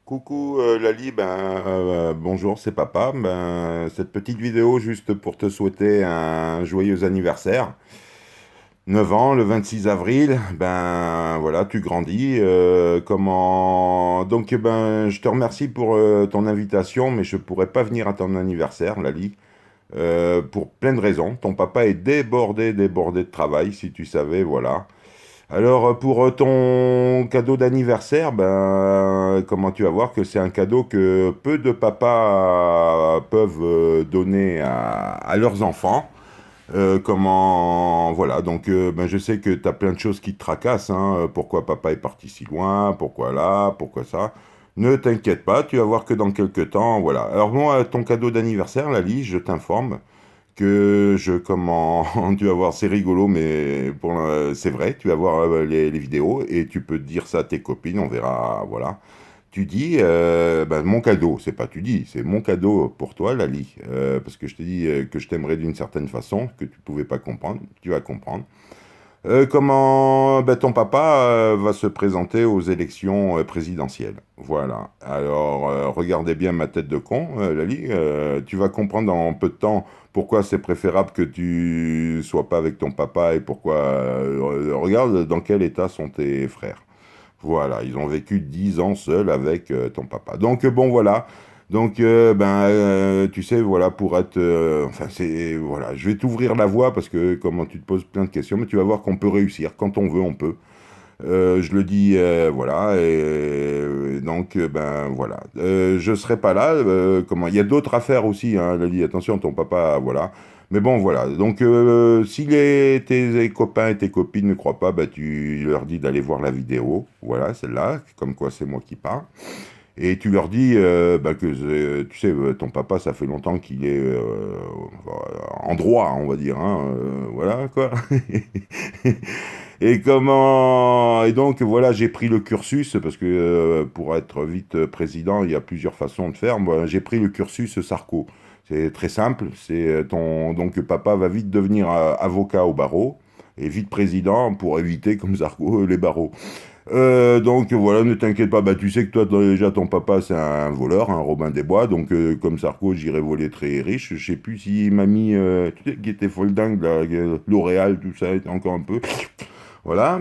Coucou Lali, bonjour, c'est papa. Cette petite vidéo juste pour te souhaiter un joyeux anniversaire. 9 ans, le 26 avril, ben voilà, tu grandis. Comment... Donc je te remercie pour ton invitation, mais je pourrais pas venir à ton anniversaire, Lali, pour plein de raisons. Ton papa est débordé de travail, si tu savais, voilà. Alors, pour ton cadeau d'anniversaire, comment tu vas voir que c'est un cadeau que peu de papas peuvent donner à leurs enfants. Voilà, donc je sais que tu as plein de choses qui te tracassent, hein. Pourquoi papa est parti si loin, pourquoi là, pourquoi ça. Ne t'inquiète pas, tu vas voir que dans quelques temps, voilà. Alors moi, ton cadeau d'anniversaire, Lali, je t'informe tu vas voir, c'est rigolo, mais c'est vrai, tu vas voir les vidéos et tu peux dire ça à tes copines, on verra, voilà. Tu dis, mon cadeau, c'est pas tu dis, c'est mon cadeau pour toi, Lali, parce que je t'ai dit que je t'aimerais d'une certaine façon, que tu pouvais pas comprendre, tu vas comprendre. Ton papa va se présenter aux élections présidentielles. Voilà. Alors, regardez bien ma tête de con, Lali. Tu vas comprendre en peu de temps pourquoi c'est préférable que tu sois pas avec ton papa et pourquoi. Regarde dans quel état sont tes frères. Voilà, ils ont vécu 10 ans seuls avec ton papa. Donc bon, voilà. Donc tu sais, voilà, pour être, voilà, je vais t'ouvrir la voie parce que comment tu te poses plein de questions, mais tu vas voir qu'on peut réussir quand on veut, on peut. Je le dis, voilà, et donc voilà. Je serai pas là. Il y a d'autres affaires aussi. Hein, Lali, attention, ton papa, voilà. Mais bon, voilà. Donc, si tes copains et tes copines ne croient pas, tu leur dis d'aller voir la vidéo. Voilà, celle-là, comme quoi c'est moi qui parle. Et tu leur dis tu sais, ton papa, ça fait longtemps qu'il est en droit, on va dire. Hein, voilà, quoi. Et donc voilà, j'ai pris le cursus parce que pour être vite président, il y a plusieurs façons de faire. Moi, j'ai pris le cursus Sarko. C'est très simple. Donc papa va vite devenir avocat au barreau et vite président pour éviter comme Sarko les barreaux. Donc voilà, ne t'inquiète pas, tu sais que toi déjà ton papa c'est un voleur, un Robin des Bois, donc comme Sarko j'irai voler très riche. Je sais plus si mamie tu sais, qui était folle dingue, là, L'Oréal, tout ça, encore un peu. Voilà.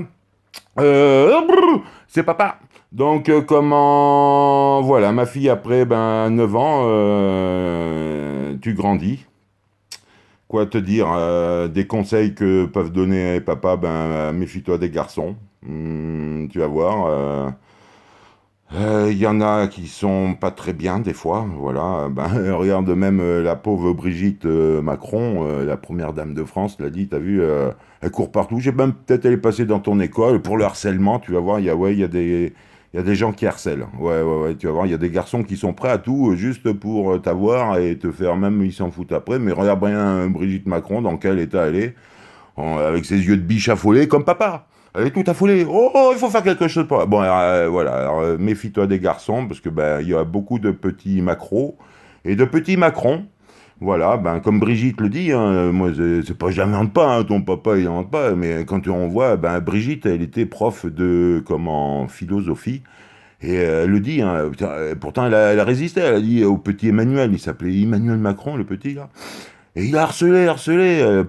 C'est papa. Donc, Voilà, ma fille, après 9 ans, tu grandis. Quoi te dire des conseils que peuvent donner papa, méfie-toi des garçons. Tu vas voir. Il y en a qui sont pas très bien des fois, voilà. Regarde même la pauvre Brigitte Macron, la première dame de France, l'a dit, t'as vu, elle court partout. J'ai même peut-être elle est passée dans ton école pour le harcèlement, tu vas voir, il y a des gens qui harcèlent. Ouais, tu vas voir, il y a des garçons qui sont prêts à tout juste pour t'avoir et te faire même, ils s'en foutent après. Mais regarde bien Brigitte Macron, dans quel état elle est, avec ses yeux de biche affolés, comme papa. Elle est tout affolée. Oh, il faut faire quelque chose pour... Bon, voilà, méfie-toi des garçons, parce que il y a beaucoup de petits macros et de petits Macrons. Voilà, comme Brigitte le dit, hein, moi, c'est pas jamais de pas, hein, ton papa, il invente pas, mais quand on voit, Brigitte, elle était prof de, philosophie, et elle le dit, hein, putain, pourtant, elle a résisté, elle a dit au petit Emmanuel, il s'appelait Emmanuel Macron, le petit, là. Et il a harcelé,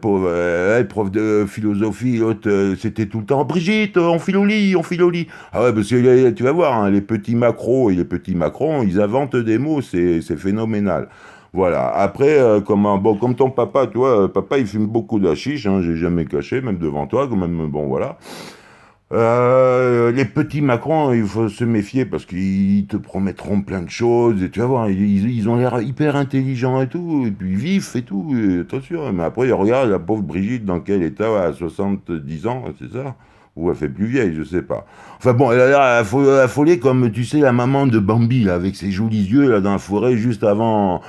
pauvre, prof de philosophie, l'autre, c'était tout le temps, Brigitte, on file au lit, on file au lit. Ah ouais, parce que tu vas voir, hein, les petits macros et les petits Macron, ils inventent des mots, c'est phénoménal. Voilà. Après, comme ton papa, tu vois, papa, il fume beaucoup de hashish, hein, j'ai jamais caché, même devant toi, quand même, bon, voilà. Les petits Macron, il faut se méfier parce qu'ils te promettront plein de choses et tu vas voir, ils ont l'air hyper intelligents et tout, et puis vifs et tout, et attention. Mais après, regarde la pauvre Brigitte dans quel état à 70 ans, c'est ça? Ou elle fait plus vieille, je sais pas. Enfin bon, elle a l'air affolée comme, tu sais, la maman de Bambi, là, avec ses jolis yeux, là, dans la forêt, juste avant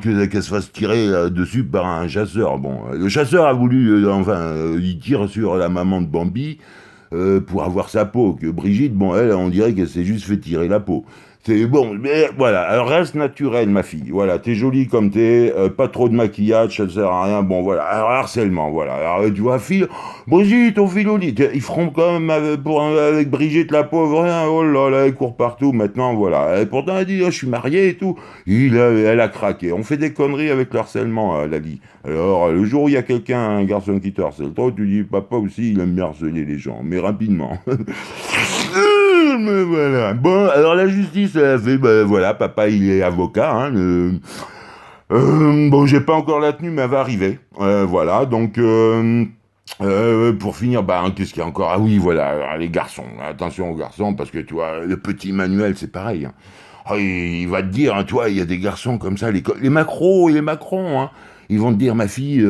qu'elle se fasse tirer dessus par un chasseur. Bon, le chasseur a voulu, il tire sur la maman de Bambi pour avoir sa peau. Que Brigitte, bon, elle, on dirait qu'elle s'est juste fait tirer la peau. C'est bon, mais voilà, alors reste naturel, ma fille. Voilà, t'es jolie comme t'es, pas trop de maquillage, ça ne sert à rien. Bon, voilà, alors harcèlement, voilà. Alors tu vois, fille, Brigitte, on file au lit. Ils feront quand même avec Brigitte, la pauvre, hein, oh là là, elle court partout maintenant, voilà. Et pourtant, elle dit, oh, je suis mariée et tout. Elle a craqué. On fait des conneries avec le harcèlement, la vie. Alors, le jour où il y a quelqu'un, un garçon qui te harcèle trop, tu dis, papa aussi, il aime bien harceler les gens, mais rapidement. Mais voilà. Bon, alors la justice, elle a fait, ben voilà, papa, il est avocat. Hein, bon, j'ai pas encore la tenue, mais elle va arriver. Voilà, donc, pour finir, bah, qu'est-ce qu'il y a encore? Ah oui, voilà, alors, les garçons. Attention aux garçons, parce que, tu vois, le petit Manuel, c'est pareil. Hein. Ah, il va te dire, hein, tu vois, il y a des garçons comme ça, les macros et les Macron, hein, ils vont te dire, ma fille,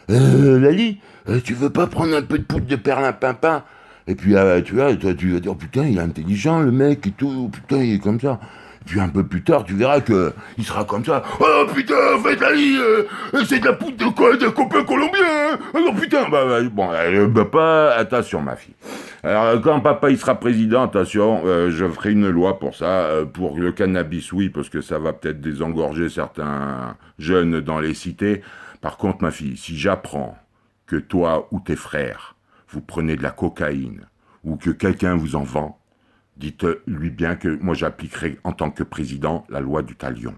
Lali, tu veux pas prendre un peu de poudre de perlimpinpin? Et puis, tu vois, toi, tu vas dire, oh, putain, il est intelligent, le mec, et tout, oh, putain, il est comme ça. Et puis, un peu plus tard, tu verras que il sera comme ça. Oh, putain, en fait, Lali, c'est de la poudre de quoi, de copain colombien, hein. Oh, putain, bon, pas, attention, ma fille. Alors, quand papa il sera président, attention, je ferai une loi pour ça, pour le cannabis, oui, parce que ça va peut-être désengorger certains jeunes dans les cités. Par contre, ma fille, si j'apprends que toi ou tes frères, vous prenez de la cocaïne, ou que quelqu'un vous en vend, dites-lui bien que moi j'appliquerai en tant que président la loi du talion.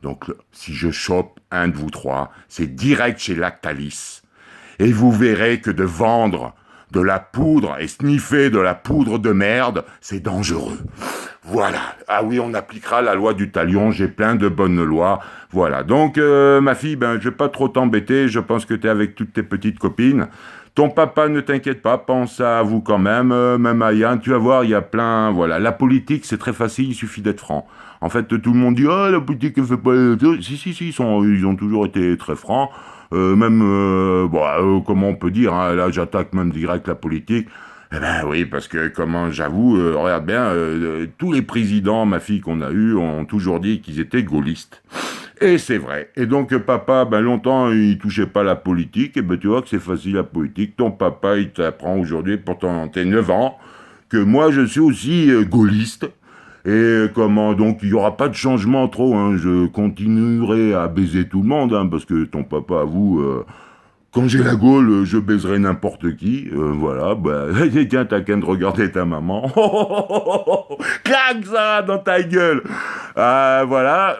Donc, si je chope un de vous trois, c'est direct chez Lactalis. Et vous verrez que de vendre de la poudre et sniffer de la poudre de merde, c'est dangereux. Voilà. Ah oui, on appliquera la loi du talion, j'ai plein de bonnes lois. Voilà. Donc, ma fille, ben, je vais pas trop t'embêter, je pense que t'es avec toutes tes petites copines. Ton papa, ne t'inquiète pas, pense à vous quand même, même à Yann, tu vas voir, il y a plein, voilà. La politique, c'est très facile, il suffit d'être franc. En fait, tout le monde dit, oh, la politique, elle fait pas... Si, ils ont toujours été très francs. Même, comment on peut dire, hein, là, j'attaque même direct la politique. Eh ben oui, parce que, comment, j'avoue, regarde bien, tous les présidents, ma fille, qu'on a eus, ont toujours dit qu'ils étaient gaullistes. Et c'est vrai. Et donc, papa, ben, longtemps, il touchait pas la politique. Et ben, tu vois que c'est facile, la politique. Ton papa, il t'apprend aujourd'hui, pourtant, t'es 9 ans, que moi, je suis aussi gaulliste. Et comment, donc, il y aura pas de changement trop, hein. Je continuerai à baiser tout le monde, hein, parce que ton papa, vous, quand j'ai la Gaule, je baiserai n'importe qui. Voilà, bah, tiens, t'as qu'à de regarder ta maman. Clac, ça, dans ta gueule. Voilà,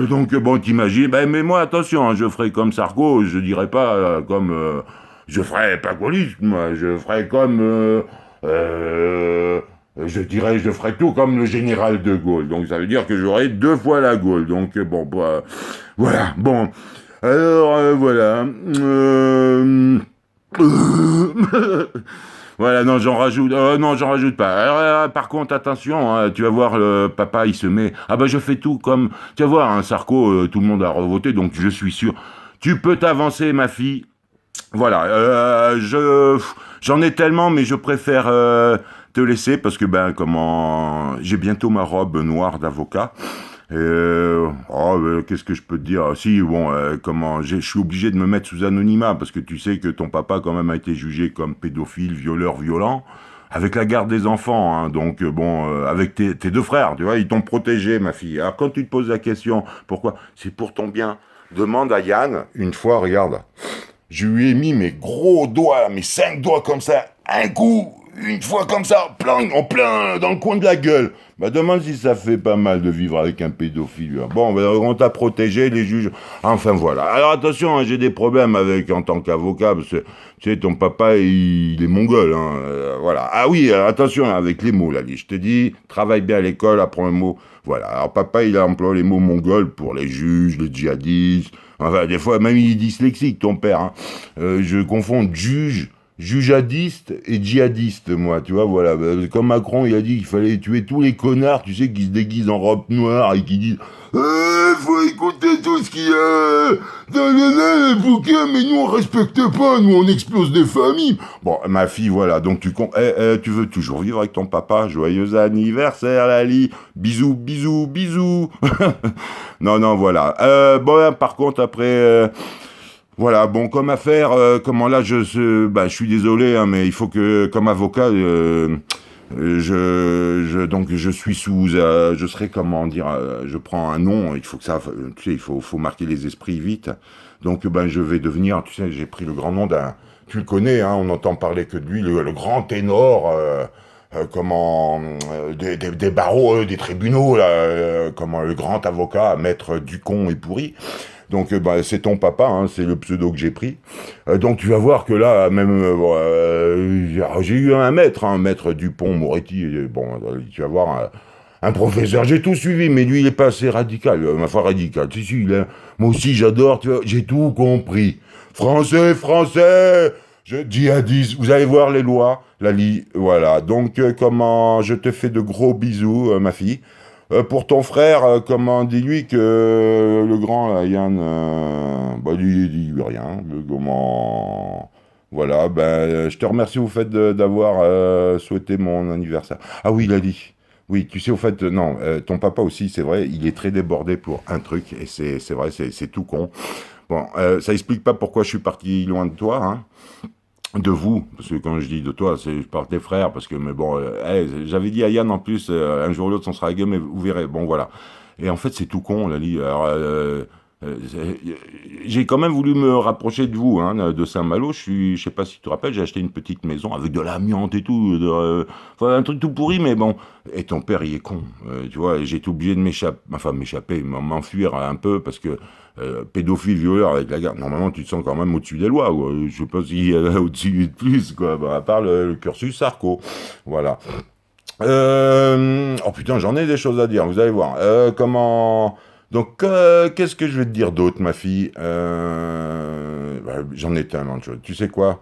donc, bon, t'imagines, ben, mais moi, attention, hein, je ferai comme Sarko, je dirais pas comme... je ferai pas gaulliste, moi, je ferai comme... je dirais, je ferai tout comme le général de Gaulle. Donc, ça veut dire que j'aurai 2 fois la Gaule. Donc, bon, bah, voilà, bon... Alors, voilà. Voilà, non, j'en rajoute. Non, j'en rajoute pas. Alors, par contre, attention, hein, tu vas voir, le papa, il se met. Ah bah, je fais tout comme. Tu vas voir, hein, Sarko, tout le monde a revoté, donc je suis sûr. Tu peux t'avancer, ma fille. Voilà, j'en ai tellement, mais je préfère te laisser parce que ben comment, j'ai bientôt ma robe noire d'avocat. Qu'est-ce que je peux te dire? Si, bon, comment, je suis obligé de me mettre sous anonymat parce que tu sais que ton papa quand même a été jugé comme pédophile, violeur, violent, avec la garde des enfants. Hein, donc bon, avec tes 2 frères, tu vois, ils t'ont protégé, ma fille. Alors quand tu te poses la question, pourquoi? C'est pour ton bien. Demande à Yann une fois, regarde. Je lui ai mis mes gros doigts, mes 5 doigts comme ça, un coup, une fois comme ça, en plein, dans le coin de la gueule. Bah, demande si ça fait pas mal de vivre avec un pédophile. Bon, bah, on t'a protégé, les juges. Enfin, voilà. Alors, attention, hein, j'ai des problèmes avec, en tant qu'avocat, parce que, tu sais, ton papa, il est mongol, hein, voilà. Ah oui, attention, avec les mots, là, je te dis, travaille bien à l'école, apprends un mot. Voilà. Alors, papa, il emploie les mots mongols pour les juges, les djihadistes. Enfin, des fois, même il est dyslexique, ton père, hein. Je confonds jugeadiste et djihadiste, moi, tu vois, voilà. Comme Macron, il a dit qu'il fallait tuer tous les connards, tu sais, qui se déguisent en robe noire et qui disent faut écouter tout ce qu'il y a dans les bouquins, mais nous on respecte pas, nous on explose des familles. Bon, ma fille, voilà, donc tu veux toujours vivre avec ton papa, joyeux anniversaire, Lali, bisous, bisous, bisous. Non, voilà. Bon, par contre, après... voilà, bon, comme affaire, comment là, je suis désolé, hein, mais il faut que, comme avocat, Donc je suis je serai comment dire, je prends un nom, il faut que ça, tu sais, faut marquer les esprits vite. Donc ben je vais devenir, tu sais, j'ai pris le grand nom d'un, tu le connais, hein, on n'entend parler que de lui, le grand ténor, des barreaux, des tribunaux, là, comment le grand avocat, maître Ducon et Pourri. Donc, bah, c'est ton papa, hein, c'est le pseudo que j'ai pris. Donc, tu vas voir que là, même, j'ai eu un maître Dupont-Moretti. Bon, tu vas voir un professeur. J'ai tout suivi, mais lui, il est pas assez radical, ma foi radical. Si, si, moi aussi, j'adore. Tu vois, j'ai tout compris. Français, français. Je dis à 10. Vous allez voir les lois, Lali. Voilà. Donc, comment je te fais de gros bisous, ma fille. Pour ton frère, comment dis-lui que le grand là, Yann, bah dis-lui rien. Comment voilà, ben je te remercie au fait d'avoir souhaité mon anniversaire. Ah oui, il a dit. Oui, tu sais au fait, non, ton papa aussi, c'est vrai, il est très débordé pour un truc et c'est vrai, c'est tout con. Bon, ça explique pas pourquoi je suis parti loin de toi, hein, de vous, parce que quand je dis de toi, c'est je parle des frères, parce que mais bon, j'avais dit à Yann en plus, un jour ou l'autre, on sera à gueule, mais vous verrez. Bon voilà. Et en fait, c'est tout con, Lali. Alors, j'ai quand même voulu me rapprocher de vous, hein, de Saint-Malo. Je sais pas si tu te rappelles, j'ai acheté une petite maison avec de l'amiante et tout, enfin, un truc tout pourri, mais bon. Et ton père, il est con, tu vois. Et j'ai été obligé de m'échapper, m'enfuir un peu parce que pédophile, violeur avec la garde. Normalement, tu te sens quand même au-dessus des lois, quoi. Je sais pas s'il y a au-dessus de plus, quoi. Bah, à part le cursus Sarko, voilà. Oh putain, j'en ai des choses à dire, vous allez voir. Comment... Donc, qu'est-ce que je vais te dire d'autre, ma fille bah, j'en ai tellement de choses. Tu sais quoi?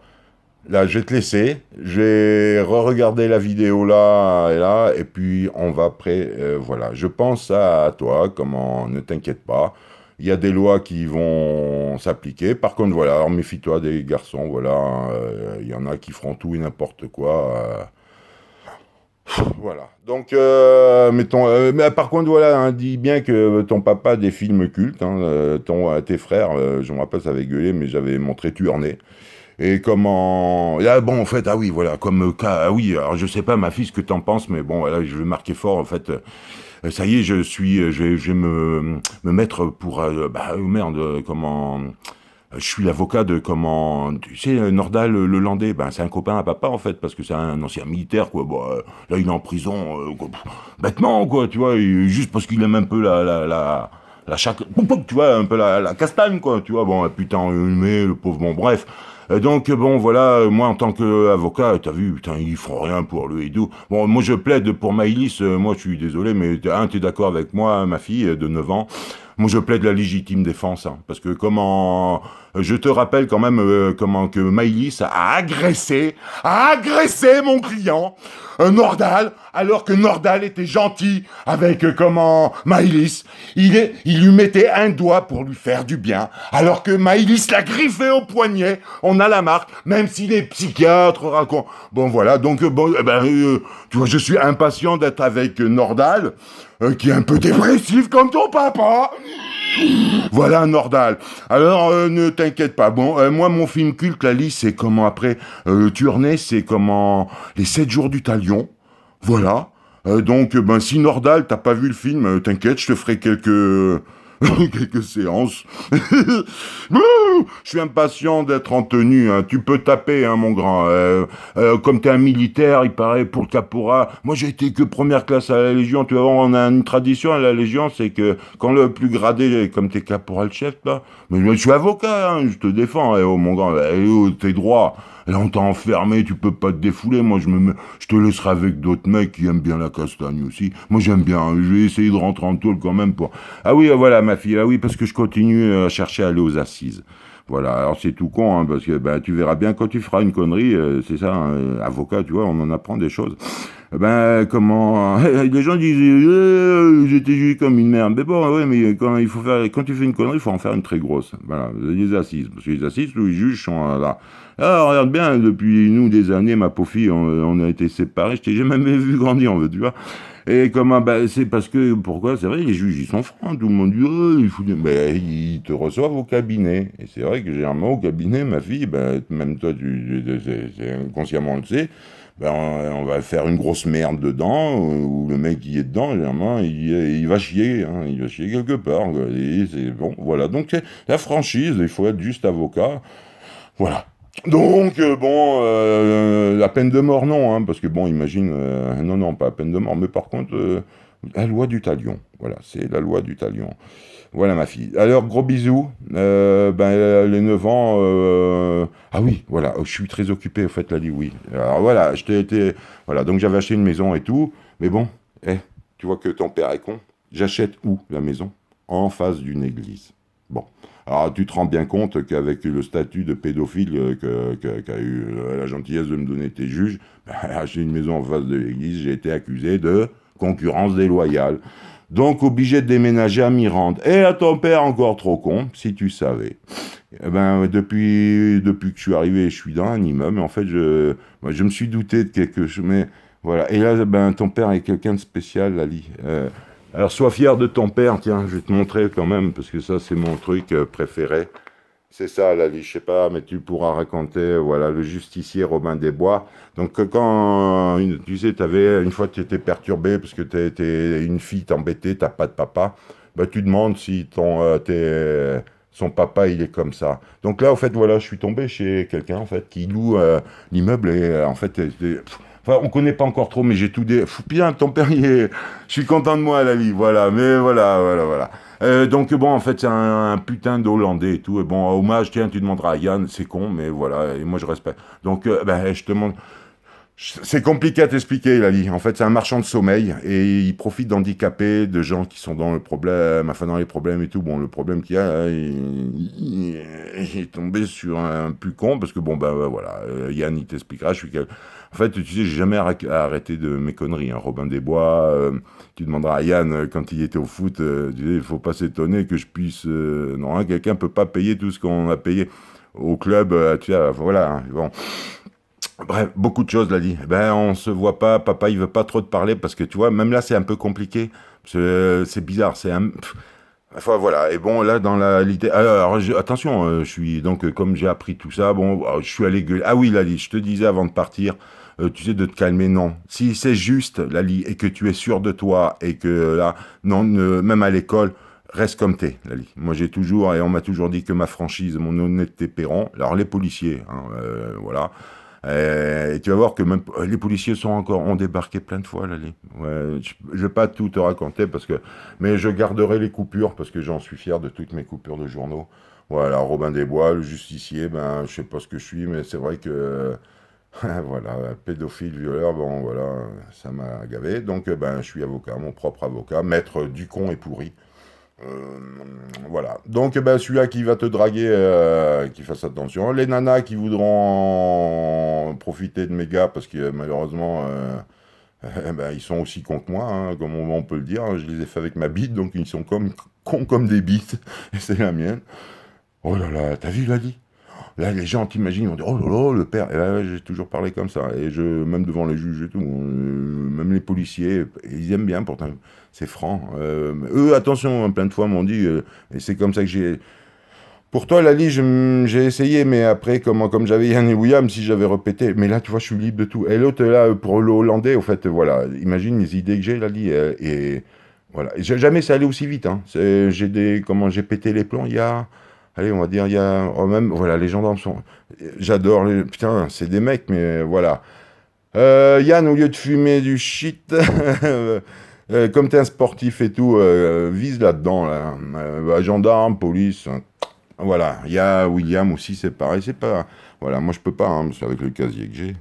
Là, je vais te laisser. Je vais re-regarder la vidéo là, et puis on va après. Voilà, je pense à toi. Comment? Ne t'inquiète pas. Il y a des lois qui vont s'appliquer. Par contre, voilà, alors méfie-toi des garçons. Voilà, il y en a qui feront tout et n'importe quoi. Voilà. Donc, mais par contre, voilà, hein, dis bien que ton papa a des films cultes, hein, tes frères, je me rappelle, ça avait gueulé, mais j'avais montré Tuernay. Et comment... Ah bon, en fait, ah oui, voilà, comme cas... Ah oui, alors je sais pas, ma fille, ce que t'en penses, mais bon, voilà, je vais marquer fort, en fait. Ça y est, je vais me mettre pour... merde, comment... Je suis l'avocat de comment, tu sais, Nordal le Landais, ben c'est un copain à papa en fait, parce que c'est un ancien militaire quoi. Bon, là il est en prison, quoi, bêtement quoi, tu vois, juste parce qu'il aime un peu la tu vois, un peu la castagne quoi, tu vois. Bon, putain, mais le pauvre, bon, bref. Donc bon voilà, moi en tant qu'avocat, t'as vu, putain, ils font rien pour lui et tout. Bon, moi je plaide pour Maïlis, moi je suis désolé, mais t'es d'accord avec moi, ma fille de 9 ans. Moi, je plaide la légitime défense, hein, parce que comment, je te rappelle quand même comment que Maïlis a agressé mon client, Nordal, alors que Nordal était gentil avec comment Maïlis. Il lui mettait un doigt pour lui faire du bien, alors que Maïlis l'a griffé au poignet. On a la marque, même si les psychiatres racontent. Bon voilà, donc tu vois, je suis impatient d'être avec Nordal, qui est un peu dépressif comme ton papa. Voilà un Nordal. Alors, ne t'inquiète pas. Bon, moi, mon film culte, la liste, c'est comment après, Tuernay, c'est comment les 7 jours du Talion. Voilà. Donc, ben, si Nordal, t'as pas vu le film, t'inquiète, je te ferai quelques... quelques séances. Je suis impatient d'être en tenue, hein. Tu peux taper, hein, mon grand. Comme t'es un militaire, il paraît, pour le caporal. Moi, j'ai été que première classe à la Légion. Tu vois, on a une tradition à la Légion, c'est que quand le plus gradé, comme t'es caporal-chef, là, mais je suis avocat, hein, je te défends, oh, mon grand, t'es droit. Là, on t'a enfermé, tu peux pas te défouler. Moi, je te laisserai avec d'autres mecs qui aiment bien la castagne aussi. Moi, j'aime bien. Hein. Je vais essayer de rentrer en tôle quand même pour... Ah oui, voilà, ma fille. Ah oui, parce que je continue à chercher à aller aux assises. Voilà, alors c'est tout con, hein, parce que ben, tu verras bien quand tu feras une connerie, c'est ça, hein, avocat, tu vois, on en apprend des choses. Ben, comment... Les gens disent, j'étais jugé comme une merde. Mais bon, ouais, mais quand tu fais une connerie, il faut en faire une très grosse. Voilà, les assises. Parce que les assises, tous les juges sont là. Alors, regarde bien, depuis nous, des années, ma pauvre fille, on a été séparés, je t'ai jamais vu grandir, en fait, tu vois. Et comment, bah, c'est parce que, pourquoi, c'est vrai, les juges, ils sont francs, tout le monde dit, oh, mais ils te reçoivent au cabinet. Et c'est vrai que généralement, au cabinet, ma fille, bah, même toi, inconsciemment, on le sait, ben, on va faire une grosse merde dedans, où le mec qui est dedans, généralement, il va chier, hein, il va chier quelque part, quoi. Et c'est bon, voilà. Donc, la franchise, il faut être juste avocat, voilà. Donc, bon, la peine de mort, non, hein, parce que bon, imagine, non, non, pas la peine de mort, mais par contre, la loi du talion, voilà, c'est la loi du talion. Voilà ma fille. Alors, gros bisous. Les 9 ans. Ah oui, voilà. Je suis très occupé, au fait, là, dit oui. Alors voilà, je t'ai été. Voilà, donc j'avais acheté une maison et tout. Mais bon, tu vois que ton père est con. J'achète où la maison? En face d'une église. Bon. Alors, tu te rends bien compte qu'avec le statut de pédophile qu'a eu la gentillesse de me donner tes juges, acheter une maison en face de l'église, j'ai été accusé de concurrence déloyale. Donc, obligé de déménager à Mirande. Et à ton père, encore trop con, si tu savais. Eh ben, depuis que je suis arrivé, je suis dans un immeuble. En fait, je me suis douté de quelque chose. Mais voilà. Et là, ben, ton père est quelqu'un de spécial, Lali. Alors, sois fier de ton père. Tiens, je vais te montrer quand même, parce que ça, c'est mon truc préféré. C'est ça, Lali, je sais pas, mais tu pourras raconter, voilà, le justicier Robin des Bois. Donc, quand, tu sais, une fois tu étais perturbé parce que t'es une fille, t'embêtais, t'as pas de papa, bah, tu demandes si son papa, il est comme ça. Donc là, en fait, voilà, je suis tombé chez quelqu'un, en fait, qui loue l'immeuble et, en fait, enfin, on connaît pas encore trop, mais j'ai tout des... Bien, ton père, je suis content de moi, Lali, voilà, mais voilà. Donc bon, en fait, c'est un putain d'Hollandais et tout. Et bon, hommage, tiens, tu demanderas à Yann, c'est con, mais voilà, et moi je respecte. Donc, je te demande... C'est compliqué à t'expliquer, Lali. En fait, c'est un marchand de sommeil et il profite d'handicapés, de gens qui sont dans le problème, enfin dans les problèmes et tout. Bon, le problème qu'il y a, là, il est tombé sur un plus con parce que bon, voilà, Yann, il t'expliquera. En fait, tu sais, j'ai jamais arrêté de mes conneries. Hein. Robin des Bois, tu demanderas à Yann quand il était au foot, tu sais, il faut pas s'étonner que je puisse. Non, hein, quelqu'un peut pas payer tout ce qu'on a payé au club. Tu sais, voilà. Hein, bon. Bref, beaucoup de choses, là dit. Ben, on se voit pas, papa, il veut pas trop te parler parce que tu vois, même là, c'est un peu compliqué. C'est bizarre, Enfin, voilà. Et bon, là, dans la l'idée. Alors, attention, je suis. Donc, comme j'ai appris tout ça, bon, je suis allé gueuler. Ah oui, Lali, je te disais avant de partir, tu sais, de te calmer, non. Si c'est juste, Lali, et que tu es sûr de toi, et que là, non, même à l'école, reste comme t'es, Lali. Moi, j'ai toujours, et on m'a toujours dit que ma franchise, mon honnêteté paieront. Alors, les policiers, hein, voilà. Et tu vas voir que même les policiers ont débarqué plein de fois, Lali. Ouais, je vais pas tout te raconter mais je garderai les coupures parce que j'en suis fier de toutes mes coupures de journaux. Voilà, Robin des Bois, le justicier, ben, je sais pas ce que je suis, mais c'est vrai que, voilà, pédophile, violeur, bon, voilà, ça m'a gavé. Donc, ben, je suis avocat, mon propre avocat, maître du con et pourri. Euh, voilà. Donc, celui-là qui va te draguer, qui fasse attention. Les nanas qui voudront profiter de mes gars, parce que malheureusement, ils sont aussi cons que moi, hein, comme on peut le dire. Je les ai fait avec ma bite, donc ils sont cons comme des bites. Et c'est la mienne. Oh là là, t'as vu, Lali? Là, les gens t'imaginent, ils vont dire, oh là là, le père. Et là, j'ai toujours parlé comme ça. Et même devant les juges et tout, même les policiers, ils aiment bien, pourtant, c'est franc. Eux, attention, plein de fois m'ont dit, et c'est comme ça que j'ai. Pour toi, Lali, j'ai essayé, mais après, comme j'avais Yann et William, si j'avais répété. Mais là, tu vois, je suis libre de tout. Et l'autre, là, pour le Hollandais, au fait, voilà, imagine les idées que j'ai, Lali, et voilà. Et jamais ça allait aussi vite, hein. J'ai pété les plombs il y a. Allez, on va dire, il y a. Oh, même, voilà, les gendarmes sont. J'adore les. Putain, c'est des mecs, mais voilà. Yann, au lieu de fumer du shit, comme t'es un sportif et tout, vise là-dedans, là. Gendarme, police. Voilà. Il y a William aussi, c'est pareil. C'est pas. Voilà, moi je peux pas, hein, c'est avec le casier que j'ai.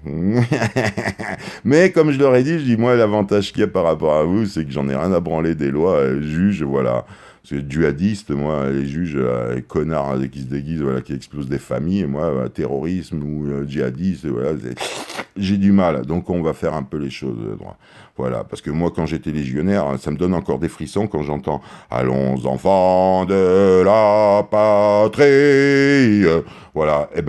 Mais comme je leur ai dit, je dis, moi, l'avantage qu'il y a par rapport à vous, c'est que j'en ai rien à branler des lois, juge, voilà. C'est djihadiste, moi, les juges, les connards qui se déguisent, voilà, qui explosent des familles, et moi, terrorisme ou djihadiste, voilà, j'ai du mal. Donc on va faire un peu les choses droit. Voilà, parce que moi, quand j'étais légionnaire, ça me donne encore des frissons quand j'entends Allons, enfants de la patrie. Voilà, et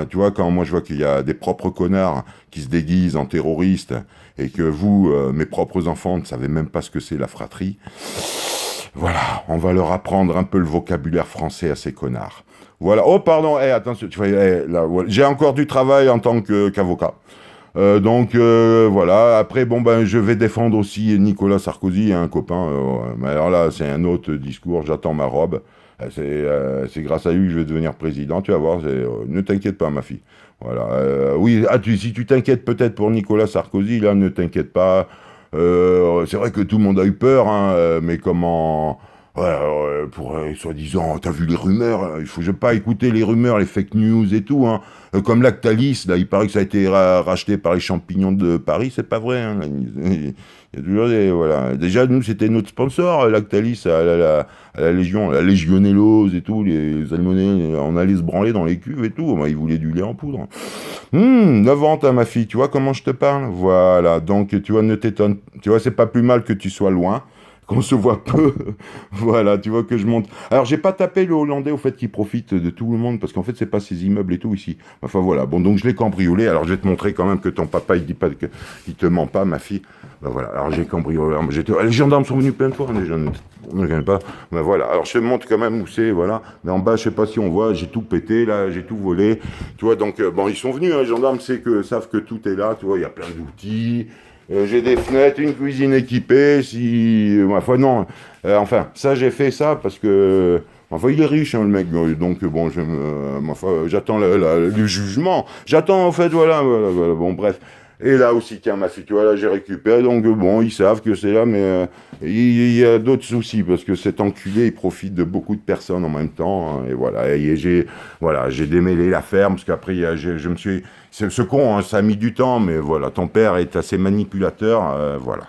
tu vois, quand moi je vois qu'il y a des propres connards qui se déguisent en terroristes et que vous, mes propres enfants, ne savez même pas ce que c'est la fratrie, voilà, on va leur apprendre un peu le vocabulaire français à ces connards. Voilà, oh pardon, attention, tu vois, là, voilà. J'ai encore du travail en tant qu'avocat. Voilà. Après, bon, ben, je vais défendre aussi Nicolas Sarkozy, un copain. Mais alors là, c'est un autre discours. J'attends ma robe. C'est grâce à lui que je vais devenir président. Tu vas voir. Ne t'inquiète pas, ma fille. Voilà. Oui, si tu t'inquiètes peut-être pour Nicolas Sarkozy, là, ne t'inquiète pas. C'est vrai que tout le monde a eu peur, hein, mais comment. Ouais, pour soi-disant, t'as vu les rumeurs, il faut pas écouter les rumeurs, les fake news et tout, hein. Comme Lactalis, là, il paraît que ça a été racheté par les champignons de Paris, c'est pas vrai, hein. Il y a toujours des, voilà. Déjà, nous, c'était notre sponsor, Lactalis, à la Légion, la Légionellose et tout, les salmonelles, on allait se branler dans les cuves et tout. Moi, ils voulaient du lait en poudre. 9 ans, t'as ma fille, tu vois comment je te parle? Voilà, donc, tu vois, ne t'étonne, tu vois, c'est pas plus mal que tu sois loin, qu'on se voit peu. Voilà, tu vois que je monte. Alors, j'ai pas tapé le Hollandais au fait qu'il profite de tout le monde, parce qu'en fait, c'est pas ses immeubles et tout ici. Enfin, voilà. Bon, donc, je l'ai cambriolé. Alors, je vais te montrer quand même que ton papa, il dit pas que, il te ment pas, ma fille. Ben voilà. Alors, j'ai cambriolé. Les gendarmes sont venus plein de fois, hein, déjà. On ne gagne pas. Ben voilà. Alors, je te montre quand même où c'est, voilà. Mais en bas, je sais pas si on voit, j'ai tout pété, là, j'ai tout volé. Tu vois, donc, bon, ils sont venus, hein, les gendarmes, savent que tout est là, tu vois, il y a plein d'outils. J'ai des fenêtres, une cuisine équipée, enfin non, enfin, ça j'ai fait ça parce que... Enfin, il est riche, hein, le mec, donc bon, enfin, j'attends le jugement. J'attends, en fait, voilà, bon, bref. Et là aussi, tiens, ma fille, tu vois, là, j'ai récupéré, donc bon, ils savent que c'est là, mais il y a d'autres soucis, parce que cet enculé, il profite de beaucoup de personnes en même temps, hein, et voilà, j'ai démêlé la ferme, parce qu'après, je me suis... Ce con, hein, ça a mis du temps, mais voilà, ton père est assez manipulateur, voilà.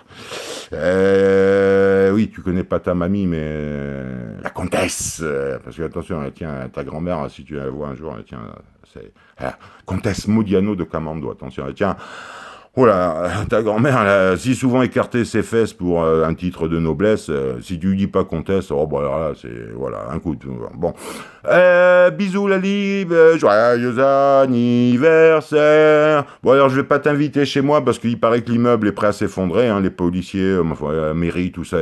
Oui, tu connais pas ta mamie, mais la comtesse, parce que attention, tiens, ta grand-mère, si tu la vois un jour, tiens, c'est comtesse Modiano de Camando, attention, tiens. Oh là, ta grand-mère, elle a si souvent écarté ses fesses pour un titre de noblesse. Si tu lui dis pas comtesse, oh, bon, alors là, c'est, voilà, un coup de... Bon. Bisous, Lali, joyeux anniversaire. Bon, alors, je vais pas t'inviter chez moi parce qu'il paraît que l'immeuble est prêt à s'effondrer, hein, les policiers, la mairie, tout ça,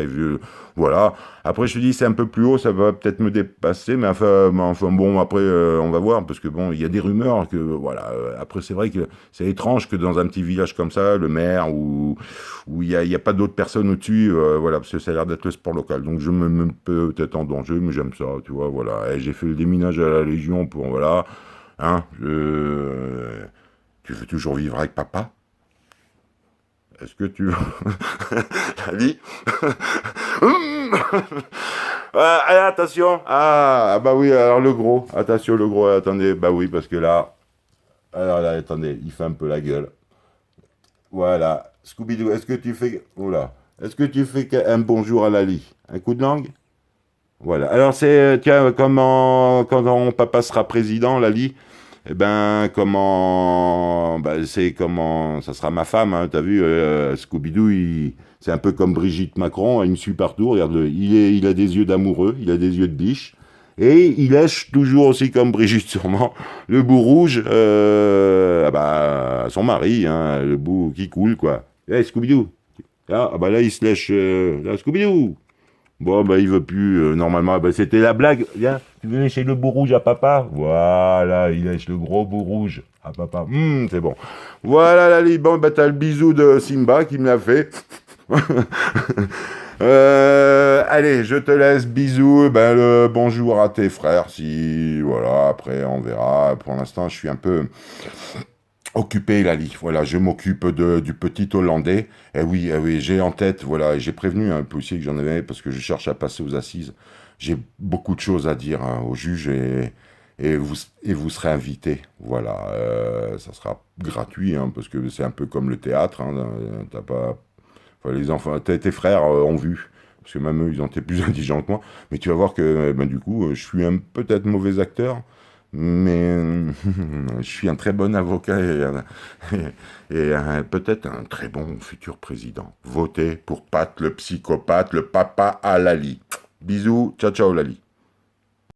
voilà. Après, je te dis, c'est un peu plus haut, ça va peut-être me dépasser, mais enfin bon, après, on va voir, parce que bon, il y a des rumeurs que, voilà, après, c'est vrai que c'est étrange que dans un petit village comme ça, le maire, où il y a pas d'autres personnes au-dessus, voilà, parce que ça a l'air d'être le sport local, donc je me mets peut-être en danger, mais j'aime ça, tu vois, voilà, et j'ai fait le déminage à la Légion pour, voilà, hein, tu veux toujours vivre avec papa? Est-ce que tu... Ali. Allez, attention. Bah oui, alors le gros. Attention, le gros, attendez. Bah oui, parce que là... Alors là, attendez, il fait un peu la gueule. Voilà. Scooby-Doo, est-ce que tu fais... Oula. Est-ce que tu fais un bonjour à Lali? Un coup de langue? Voilà. Alors c'est... Tiens, quand mon papa sera président, Lali... Eh ben, c'est comment, ça sera ma femme, hein, t'as vu, Scooby-Doo, c'est un peu comme Brigitte Macron, il me suit partout, regarde-le, il a des yeux d'amoureux, il a des yeux de biche, et il lèche toujours aussi comme Brigitte sûrement, le bout rouge, à son mari, hein, le bout qui coule, quoi. Eh, Scooby-Doo, là, il se lèche, là, Scooby-Doo. Bon, bah, il veut plus, normalement. Bah, c'était la blague. Viens, tu veux lécher le bout rouge à papa? Voilà, il lèche le gros bout rouge à papa. C'est bon. Voilà, là, bon, bah, t'as le bisou de Simba qui me l'a fait. Allez, je te laisse, bisous. Ben, le bonjour à tes frères, si, voilà, après, on verra. Pour l'instant, je suis un peu occupé, Lali. Voilà, je m'occupe du petit Hollandais. Eh oui, j'ai en tête, voilà, et j'ai prévenu un policier que j'en avais parce que je cherche à passer aux assises. J'ai beaucoup de choses à dire, hein, au juge et vous serez invité. Voilà, ça sera gratuit, hein, parce que c'est un peu comme le théâtre. Hein, t'as pas, enfin, les enfants, tes frères ont vu. Parce que même eux, ils ont été plus intelligents que moi. Mais tu vas voir que, ben, du coup, je suis un peut-être mauvais acteur, mais je suis un très bon avocat et peut-être un très bon futur président. Votez pour Pat le psychopathe, le papa à Lali. Bisous, ciao ciao Lali.